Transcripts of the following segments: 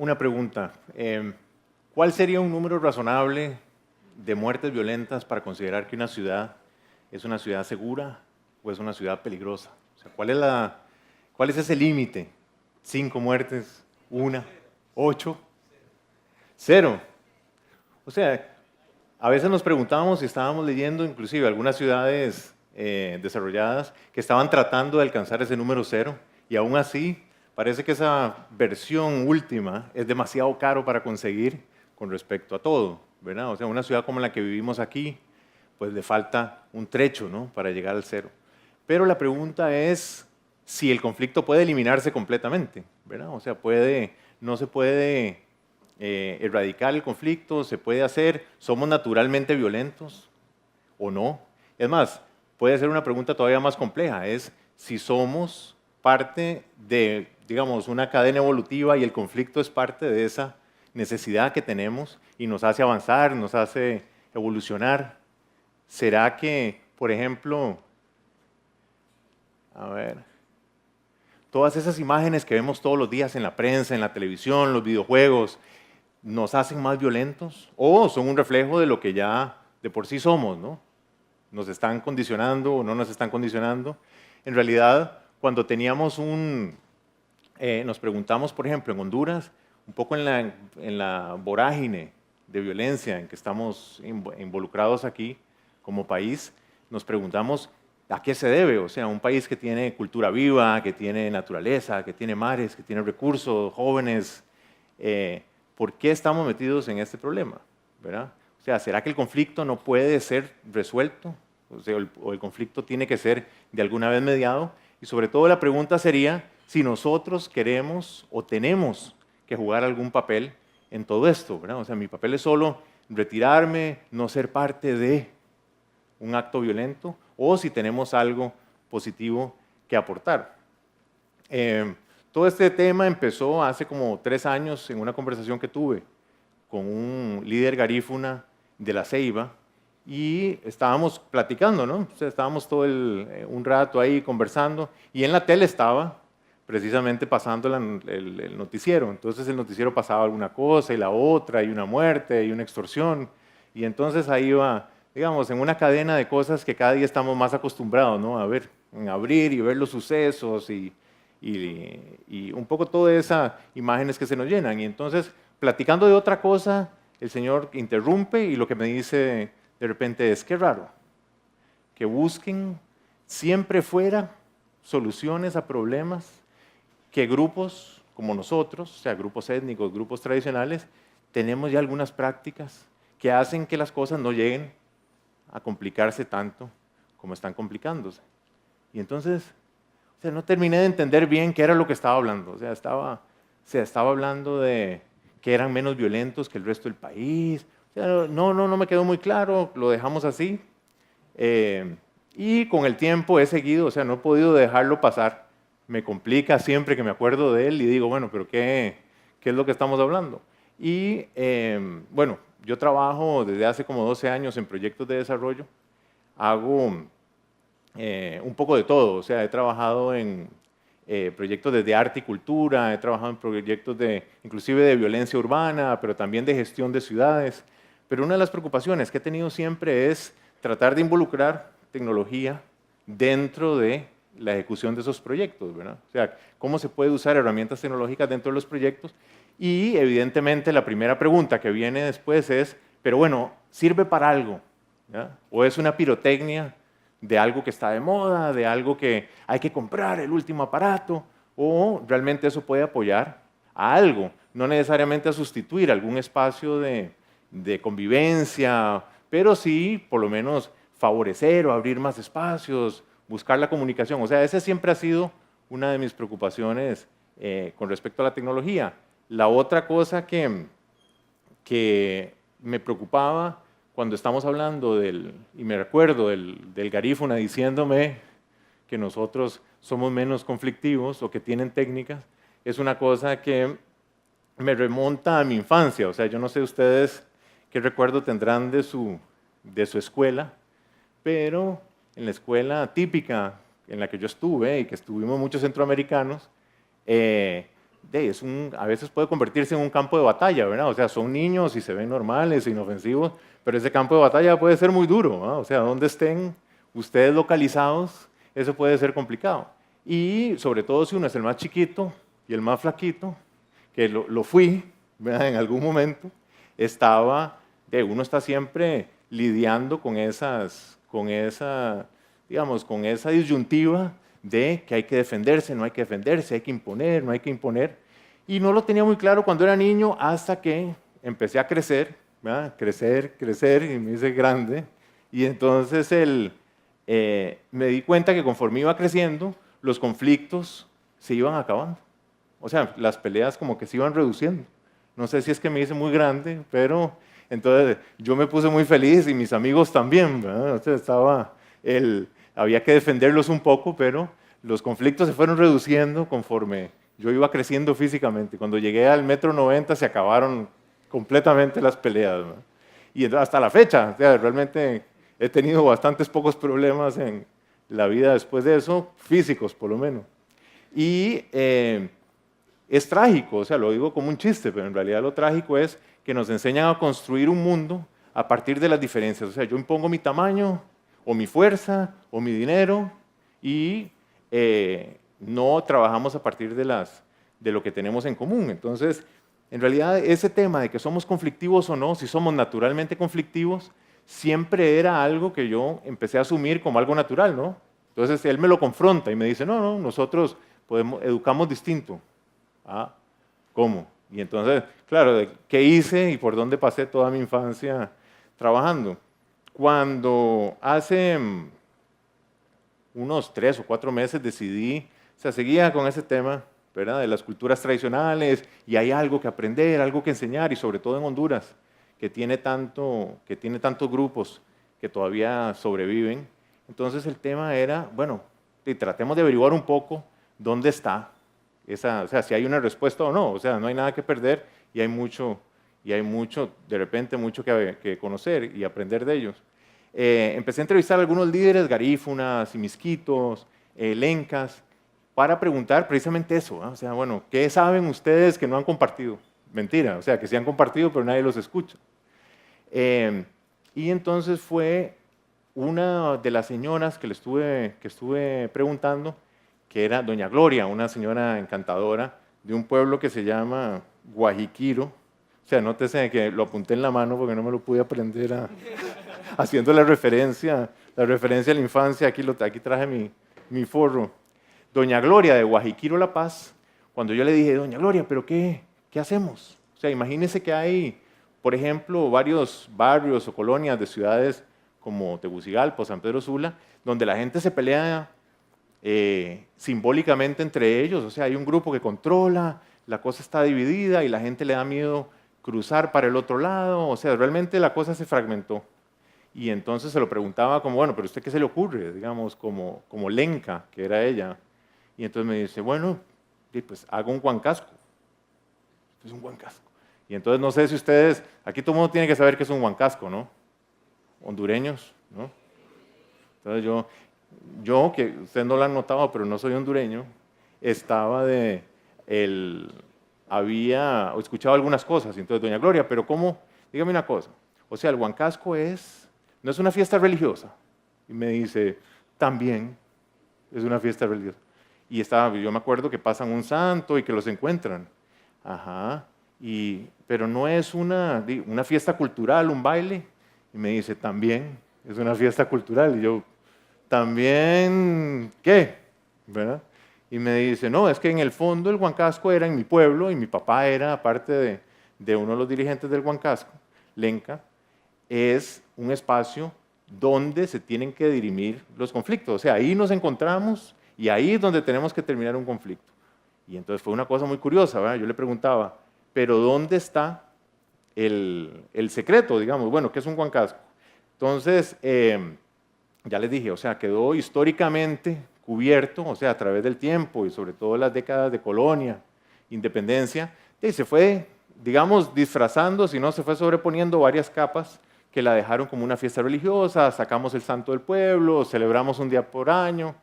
Una pregunta. ¿Cuál sería un número razonable de muertes violentas para considerar que una ciudad es una ciudad segura o es una ciudad peligrosa? O sea, ¿cuál es ese límite? ¿5 muertes? ¿1? ¿8? ¿0? O sea, a veces nos preguntábamos si estábamos leyendo inclusive algunas ciudades desarrolladas que estaban tratando de alcanzar ese número 0 y aún así parece que esa versión última es demasiado caro para conseguir con respecto a todo, ¿verdad? O sea, una ciudad como la que vivimos aquí, pues le falta un trecho, ¿no?, para llegar al 0. Pero la pregunta es si el conflicto puede eliminarse completamente, ¿verdad? O sea, no se puede erradicar el conflicto, se puede hacer, somos naturalmente violentos o no. Es más, puede ser una pregunta todavía más compleja, es si somos parte de, digamos, una cadena evolutiva y el conflicto es parte de esa necesidad que tenemos y nos hace avanzar, nos hace evolucionar. ¿Será que, por ejemplo, a ver, todas esas imágenes que vemos todos los días en la prensa, en la televisión, los videojuegos, nos hacen más violentos o son un reflejo de lo que ya de por sí somos, ¿no? ¿Nos están condicionando o no nos están condicionando? En realidad, cuando nos preguntamos, por ejemplo, en Honduras, un poco en la vorágine de violencia en que estamos involucrados aquí como país, nos preguntamos a qué se debe. O sea, un país que tiene cultura viva, que tiene naturaleza, que tiene mares, que tiene recursos, jóvenes, ¿por qué estamos metidos en este problema? ¿Verdad? O sea, ¿será que el conflicto no puede ser resuelto? O sea, o el conflicto tiene que ser de alguna vez mediado. Y sobre todo la pregunta sería si nosotros queremos o tenemos que jugar algún papel en todo esto, ¿verdad? O sea, mi papel es solo retirarme, no ser parte de un acto violento, o si tenemos algo positivo que aportar. Todo este tema empezó hace como 3 años en una conversación que tuve con un líder garífuna de La Ceiba y estábamos platicando, ¿no? O sea, estábamos un rato ahí conversando y en la tele estaba precisamente pasando el noticiero. Entonces el noticiero pasaba alguna cosa y la otra, y una muerte, y una extorsión. Y entonces ahí iba, digamos, en una cadena de cosas que cada día estamos más acostumbrados, ¿no?, a ver, en abrir y ver los sucesos y un poco todas esas imágenes que se nos llenan. Y entonces, platicando de otra cosa, el Señor interrumpe y lo que me dice de repente es, qué raro, que busquen siempre fuera soluciones a problemas que grupos como nosotros, o sea, grupos étnicos, grupos tradicionales, tenemos ya algunas prácticas que hacen que las cosas no lleguen a complicarse tanto como están complicándose. Y entonces, o sea, no terminé de entender bien qué era lo que estaba hablando. O sea, estaba hablando de que eran menos violentos que el resto del país. O sea, no me quedó muy claro, lo dejamos así. Y con el tiempo he seguido, o sea, no he podido dejarlo pasar. Me complica siempre que me acuerdo de él y digo, bueno, pero ¿qué es lo que estamos hablando? Y bueno, yo trabajo desde hace como 12 años en proyectos de desarrollo. Hago un poco de todo, o sea, he trabajado en proyectos desde arte y cultura, he trabajado en proyectos inclusive de violencia urbana, pero también de gestión de ciudades. Pero una de las preocupaciones que he tenido siempre es tratar de involucrar tecnología dentro de la ejecución de esos proyectos, ¿verdad? O sea, cómo se puede usar herramientas tecnológicas dentro de los proyectos. Y evidentemente la primera pregunta que viene después es, pero bueno, ¿sirve para algo? ¿Ya? ¿O es una pirotecnia de algo que está de moda, de algo que hay que comprar, el último aparato? ¿O realmente eso puede apoyar a algo? No necesariamente a sustituir algún espacio de convivencia, pero sí, por lo menos, favorecer o abrir más espacios, buscar la comunicación. O sea, esa siempre ha sido una de mis preocupaciones con respecto a la tecnología. La otra cosa que me preocupaba cuando estamos hablando y me recuerdo del garífuna diciéndome que nosotros somos menos conflictivos o que tienen técnicas, es una cosa que me remonta a mi infancia. O sea, yo no sé ustedes qué recuerdo tendrán de su escuela, pero en la escuela típica en la que yo estuve y que estuvimos muchos centroamericanos, a veces puede convertirse en un campo de batalla, ¿verdad? O sea, son niños y se ven normales, inofensivos, pero ese campo de batalla puede ser muy duro, ¿no? O sea, donde estén ustedes localizados, eso puede ser complicado. Y sobre todo si uno es el más chiquito y el más flaquito, que lo fui, ¿verdad? En algún momento, uno está siempre lidiando con digamos, con esa disyuntiva de que hay que defenderse, no hay que defenderse, hay que imponer, no hay que imponer. Y no lo tenía muy claro cuando era niño hasta que empecé a crecer, ¿verdad? Crecer, y me hice grande. Y entonces me di cuenta que conforme iba creciendo, los conflictos se iban acabando. O sea, las peleas como que se iban reduciendo. No sé si es que me hice muy grande, pero entonces yo me puse muy feliz y mis amigos también, ¿verdad? O sea, había que defenderlos un poco, pero los conflictos se fueron reduciendo conforme yo iba creciendo físicamente. Cuando llegué al 1,90 m se acabaron completamente las peleas, ¿verdad? Y hasta la fecha, o sea, realmente he tenido bastantes pocos problemas en la vida después de eso, físicos por lo menos. Y es trágico, o sea, lo digo como un chiste, pero en realidad lo trágico es que nos enseñan a construir un mundo a partir de las diferencias. O sea, yo impongo mi tamaño, o mi fuerza, o mi dinero, y no trabajamos a partir de lo que tenemos en común. Entonces, en realidad, ese tema de que somos conflictivos o no, si somos naturalmente conflictivos, siempre era algo que yo empecé a asumir como algo natural, ¿no? Entonces, él me lo confronta y me dice, no, nosotros educamos distinto. Ah, ¿cómo? Y entonces, claro, ¿qué hice y por dónde pasé toda mi infancia trabajando? Cuando hace unos 3 o 4 meses decidí, o sea, seguía con ese tema, ¿verdad?, de las culturas tradicionales, y hay algo que aprender, algo que enseñar, y sobre todo en Honduras, que tiene tantos grupos que todavía sobreviven. Entonces el tema era, bueno, tratemos de averiguar un poco dónde está o sea, si hay una respuesta o no, o sea, no hay nada que perder y hay mucho, de repente, mucho que conocer y aprender de ellos. Empecé a entrevistar a algunos líderes, garífunas, misquitos, lencas, para preguntar precisamente eso, ¿no? O sea, bueno, ¿qué saben ustedes que no han compartido? Mentira, o sea, que sí han compartido, pero nadie los escucha. Y entonces fue una de las señoras que estuve preguntando, que era doña Gloria, una señora encantadora de un pueblo que se llama Guajiquiro. O sea, nótese que lo apunté en la mano porque no me lo pude aprender haciendo la referencia a la infancia. Aquí traje mi forro. Doña Gloria de Guajiquiro, La Paz, cuando yo le dije, doña Gloria, ¿pero qué hacemos? O sea, imagínese que hay, por ejemplo, varios barrios o colonias de ciudades como Tegucigalpa o San Pedro Sula, donde la gente se pelea simbólicamente entre ellos. O sea, hay un grupo que controla, la cosa está dividida y la gente le da miedo cruzar para el otro lado. O sea, realmente la cosa se fragmentó. Y entonces se lo preguntaba como, bueno, pero ¿usted qué se le ocurre? Digamos, como Lenca, que era ella. Y entonces me dice, bueno, pues hago un huancasco. Es un huancasco. Y entonces no sé si ustedes, aquí todo el mundo tiene que saber qué es un huancasco, ¿no? Hondureños, ¿no? Entonces yo, que ustedes no lo han notado, pero no soy hondureño, había escuchado algunas cosas. Y entonces, doña Gloria, pero ¿cómo? Dígame una cosa. O sea, el huancasco no es una fiesta religiosa. Y me dice, también es una fiesta religiosa. Y yo me acuerdo que pasan un santo y que los encuentran. Ajá. Pero no es una fiesta cultural, un baile. Y me dice, también es una fiesta cultural. Y yo, ¿también qué? ¿Verdad? Y me dice, no, es que en el fondo el huancasco era en mi pueblo y mi papá era, aparte de uno de los dirigentes del huancasco, Lenca, es un espacio donde se tienen que dirimir los conflictos. O sea, ahí nos encontramos y ahí es donde tenemos que terminar un conflicto. Y entonces fue una cosa muy curiosa, ¿verdad? Yo le preguntaba, ¿pero dónde está el secreto, digamos? Bueno, ¿qué es un huancasco? Entonces, ya les dije, o sea, quedó históricamente cubierto, o sea, a través del tiempo y sobre todo las décadas de colonia, independencia, y se fue, digamos, disfrazando, si no, se fue sobreponiendo varias capas que la dejaron como una fiesta religiosa, sacamos el santo del pueblo, celebramos un día por año,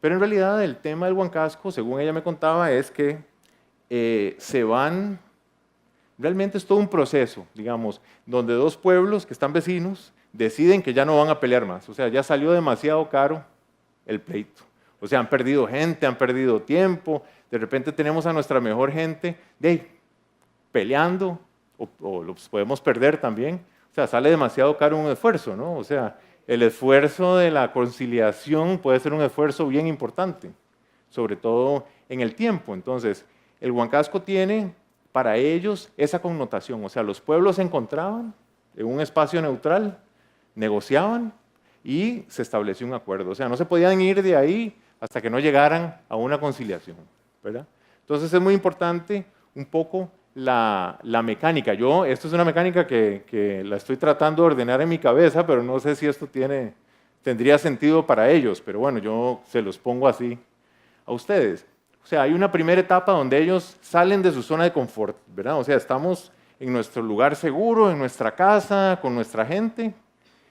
pero en realidad el tema del huancasco, según ella me contaba, es que se van, realmente es todo un proceso, digamos, donde dos pueblos que están vecinos deciden que ya no van a pelear más. O sea, ya salió demasiado caro el pleito. O sea, han perdido gente, han perdido tiempo. De repente tenemos a nuestra mejor gente peleando, o los podemos perder también. O sea, sale demasiado caro un esfuerzo, ¿no? O sea, el esfuerzo de la conciliación puede ser un esfuerzo bien importante, sobre todo en el tiempo. Entonces, el Huancasco tiene para ellos esa connotación. O sea, los pueblos se encontraban en un espacio neutral, negociaban y se estableció un acuerdo. O sea, no se podían ir de ahí hasta que no llegaran a una conciliación, ¿verdad? Entonces es muy importante un poco la mecánica. Esto es una mecánica que la estoy tratando de ordenar en mi cabeza, pero no sé si esto tendría sentido para ellos, pero bueno, yo se los pongo así a ustedes. O sea, hay una primera etapa donde ellos salen de su zona de confort, ¿verdad? O sea, estamos en nuestro lugar seguro, en nuestra casa, con nuestra gente,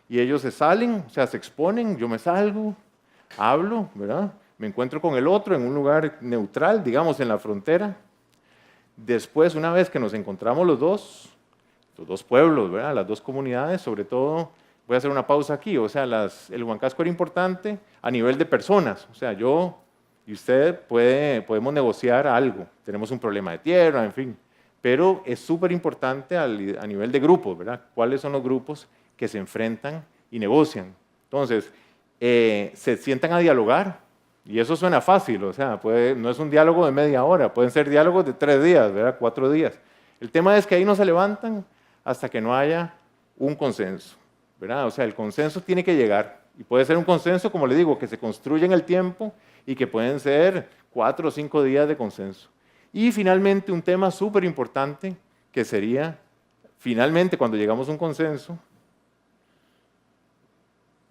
y ellos se salen, o sea, se exponen, yo me salgo, hablo, ¿verdad? Me encuentro con el otro en un lugar neutral, digamos, en la frontera. Después, una vez que nos encontramos los dos pueblos, ¿verdad? Las dos comunidades, sobre todo, voy a hacer una pausa aquí, o sea, el Huancasco era importante a nivel de personas, o sea, yo y usted podemos negociar algo, tenemos un problema de tierra, en fin, pero es súper importante a nivel de grupos, ¿verdad? ¿Cuáles son los grupos que se enfrentan y negocian? Entonces, se sientan a dialogar, y eso suena fácil, o sea, no es un diálogo de media hora, pueden ser diálogos de 3 días, ¿verdad? 4 días. El tema es que ahí no se levantan hasta que no haya un consenso, ¿verdad? O sea, el consenso tiene que llegar, y puede ser un consenso, como le digo, que se construye en el tiempo y que pueden ser 4 o 5 días de consenso. Y finalmente, un tema súper importante que sería, finalmente, cuando llegamos a un consenso,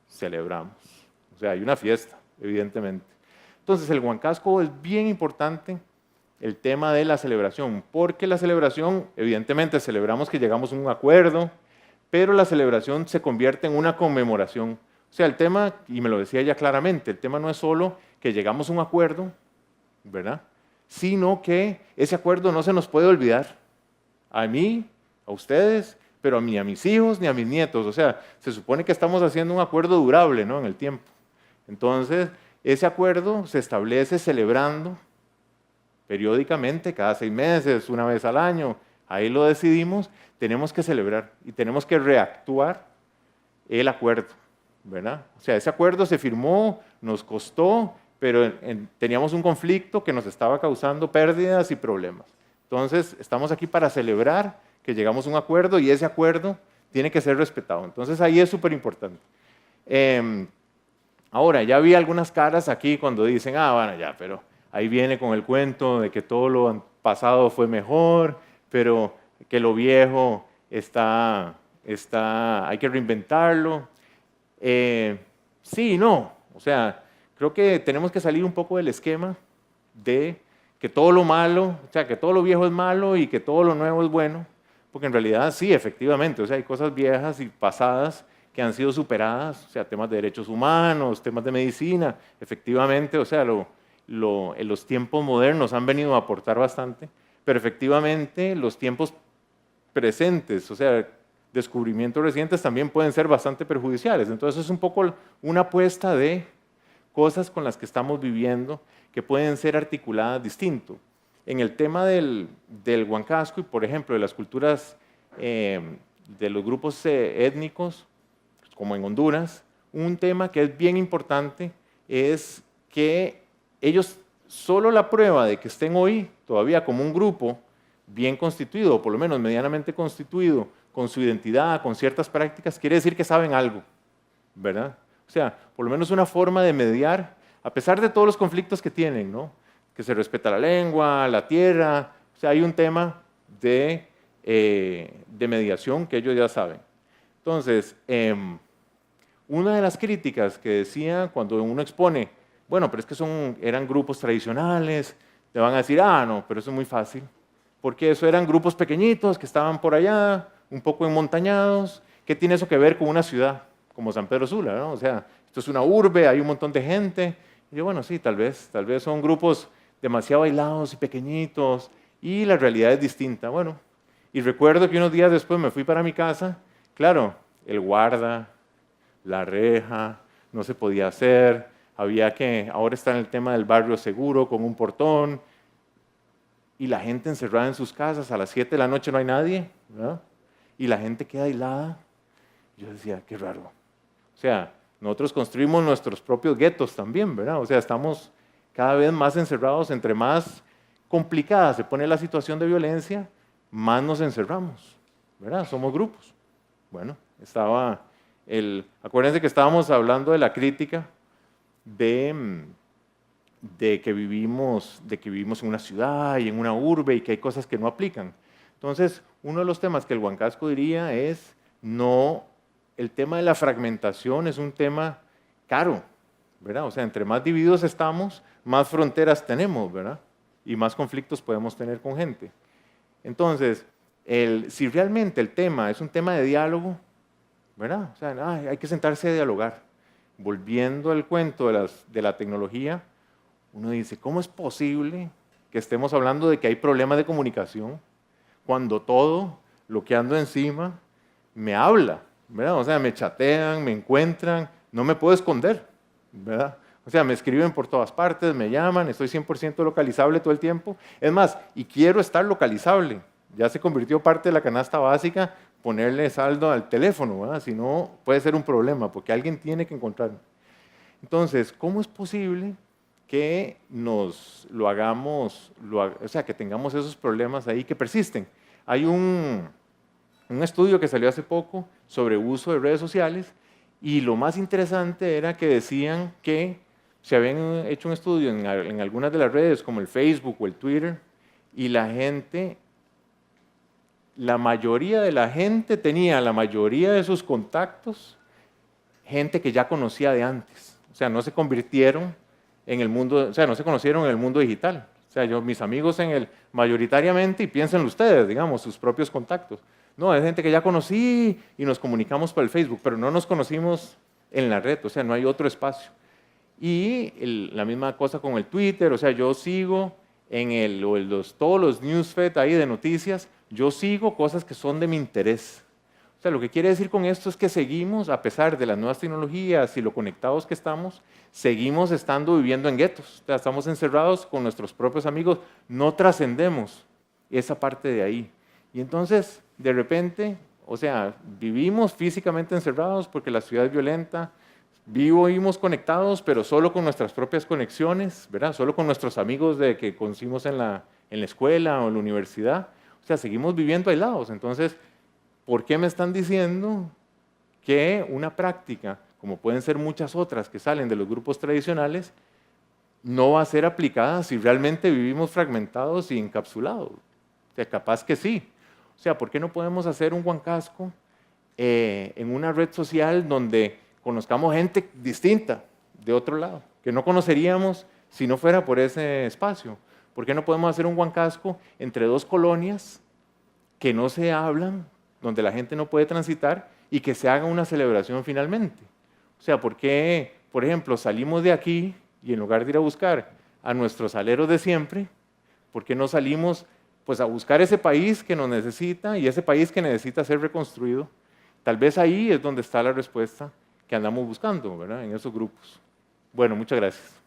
celebramos. O sea, hay una fiesta, evidentemente. Entonces, el Huancasco es bien importante el tema de la celebración, porque la celebración, evidentemente, celebramos que llegamos a un acuerdo, pero la celebración se convierte en una conmemoración. O sea, el tema, y me lo decía ella claramente, el tema no es solo que llegamos a un acuerdo, ¿verdad? Sino que ese acuerdo no se nos puede olvidar. A mí, a ustedes, pero ni a mis hijos ni a mis nietos. O sea, se supone que estamos haciendo un acuerdo durable, ¿no? En el tiempo. Entonces, ese acuerdo se establece celebrando periódicamente, cada 6 meses, una vez al año. Ahí lo decidimos, tenemos que celebrar y tenemos que reactuar el acuerdo, ¿verdad? O sea, ese acuerdo se firmó, nos costó, pero teníamos un conflicto que nos estaba causando pérdidas y problemas. Entonces, estamos aquí para celebrar que llegamos a un acuerdo y ese acuerdo tiene que ser respetado. Entonces, ahí es súper importante. Ahora, ya vi algunas caras aquí cuando dicen, bueno, ya, pero ahí viene con el cuento de que todo lo pasado fue mejor, pero que lo viejo hay que reinventarlo. Sí y no. O sea, creo que tenemos que salir un poco del esquema de que todo lo malo, o sea, que todo lo viejo es malo y que todo lo nuevo es bueno, porque en realidad sí, efectivamente, o sea, hay cosas viejas y pasadas que han sido superadas, o sea, temas de derechos humanos, temas de medicina, efectivamente, o sea, en los tiempos modernos han venido a aportar bastante, pero efectivamente los tiempos presentes, o sea, descubrimientos recientes también pueden ser bastante perjudiciales. Entonces es un poco una apuesta de cosas con las que estamos viviendo que pueden ser articuladas distinto. En el tema del Huancasco y, por ejemplo, de las culturas de los grupos étnicos, como en Honduras, un tema que es bien importante es que ellos, solo la prueba de que estén hoy todavía como un grupo bien constituido, o por lo menos medianamente constituido, con su identidad, con ciertas prácticas, quiere decir que saben algo, ¿verdad? O sea, por lo menos una forma de mediar, a pesar de todos los conflictos que tienen, ¿no? Que se respeta la lengua, la tierra, o sea, hay un tema de mediación que ellos ya saben. Entonces, una de las críticas que decía cuando uno expone, bueno, pero es que eran grupos tradicionales, te van a decir, no, pero eso es muy fácil, porque eso eran grupos pequeñitos que estaban por allá, un poco enmontañados. ¿Qué tiene eso que ver con una ciudad como San Pedro Sula, ¿no? O sea, esto es una urbe, hay un montón de gente. Y yo, bueno, sí, tal vez son grupos demasiado aislados y pequeñitos y la realidad es distinta. Bueno, y recuerdo que unos días después me fui para mi casa, claro, el guarda, la reja, no se podía hacer, ahora está en el tema del barrio seguro con un portón, y la gente encerrada en sus casas, a las 7 de la noche no hay nadie, ¿verdad? Y la gente queda aislada. Yo decía, qué raro. O sea, nosotros construimos nuestros propios guetos también, ¿verdad? O sea, estamos cada vez más encerrados, entre más complicada se pone la situación de violencia, más nos encerramos, ¿verdad? Somos grupos. Bueno, acuérdense que estábamos hablando de la crítica de que vivimos en una ciudad y en una urbe y que hay cosas que no aplican. Entonces, uno de los temas que el Huancasco diría es, no, el tema de la fragmentación es un tema caro, ¿verdad? O sea, entre más divididos estamos, más fronteras tenemos, ¿verdad? Y más conflictos podemos tener con gente. Entonces, si realmente el tema es un tema de diálogo, ¿verdad? O sea, hay que sentarse a dialogar. Volviendo al cuento de la tecnología, uno dice, ¿cómo es posible que estemos hablando de que hay problemas de comunicación cuando todo lo que ando encima me habla, ¿verdad? O sea, me chatean, me encuentran, no me puedo esconder, ¿verdad? O sea, me escriben por todas partes, me llaman, estoy 100% localizable todo el tiempo. Es más, y quiero estar localizable. Ya se convirtió parte de la canasta básica ponerle saldo al teléfono, ¿verdad? Si no, puede ser un problema, porque alguien tiene que encontrarme. Entonces, ¿cómo es posible que lo hagamos, o sea, que tengamos esos problemas ahí que persisten? Hay un estudio que salió hace poco sobre uso de redes sociales y lo más interesante era que decían que se habían hecho un estudio en algunas de las redes como el Facebook o el Twitter y la mayoría de la gente tenía la mayoría de sus contactos gente que ya conocía de antes. O sea, no se convirtieron en el mundo, o sea, no se conocieron en el mundo digital. O sea, mis amigos mayoritariamente, y piénsenlo ustedes, digamos, sus propios contactos. No, es gente que ya conocí y nos comunicamos por el Facebook, pero no nos conocimos en la red, o sea, no hay otro espacio. Y la misma cosa con el Twitter, o sea, yo sigo todos los newsfeed ahí de noticias, yo sigo cosas que son de mi interés. O sea, lo que quiere decir con esto es que seguimos, a pesar de las nuevas tecnologías y lo conectados que estamos, seguimos viviendo en guetos. O sea, estamos encerrados con nuestros propios amigos, no trascendemos esa parte de ahí. Y entonces, de repente, o sea, vivimos físicamente encerrados porque la ciudad es violenta, vivimos conectados, pero solo con nuestras propias conexiones, ¿verdad? Solo con nuestros amigos que conocimos en la escuela o en la universidad. O sea, seguimos viviendo aislados. Entonces, ¿por qué me están diciendo que una práctica, como pueden ser muchas otras que salen de los grupos tradicionales, no va a ser aplicada si realmente vivimos fragmentados y encapsulados? O sea, capaz que sí. O sea, ¿por qué no podemos hacer un Huancasco en una red social donde conozcamos gente distinta de otro lado, que no conoceríamos si no fuera por ese espacio? ¿Por qué no podemos hacer un Huancasco entre dos colonias que no se hablan, donde la gente no puede transitar y que se haga una celebración finalmente? O sea, ¿por qué, por ejemplo, salimos de aquí y en lugar de ir a buscar a nuestros aleros de siempre, ¿por qué no salimos pues a buscar ese país que nos necesita y ese país que necesita ser reconstruido? Tal vez ahí es donde está la respuesta que andamos buscando, ¿verdad? En esos grupos. Bueno, muchas gracias.